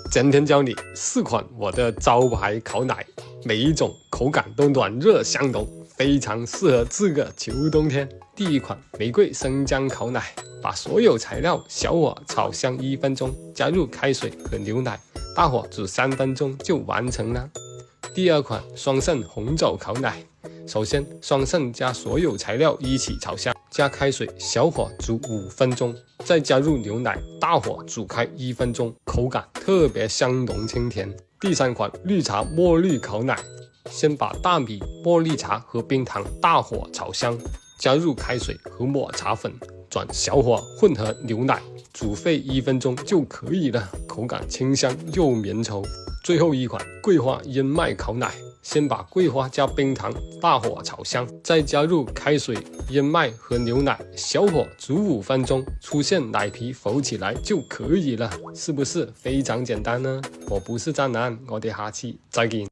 今天教你4款我的招牌烤奶，每一种口感都暖热相融，非常适合这个秋冬天。第一款玫瑰生姜烤奶，把所有材料小火炒香1分钟，加入开水和牛奶，大火煮3分钟就完成了。第二款双肾红枣烤奶，首先双肾加所有材料一起炒香，加开水小火煮5分钟，再加入牛奶，大火煮开1分钟，口感特别香浓清甜。第三款绿茶茉莉烤奶，先把大米、茉莉茶和冰糖大火炒香，加入开水和抹茶粉，转小火混合牛奶，煮沸1分钟就可以了，口感清香又绵稠。最后一款桂花燕麦烤奶，先把桂花加冰糖大火炒香，再加入开水、燕麦和牛奶，小火煮5分钟，出现奶皮浮起来就可以了，是不是非常简单呢？我不是渣男，我哋下期再見。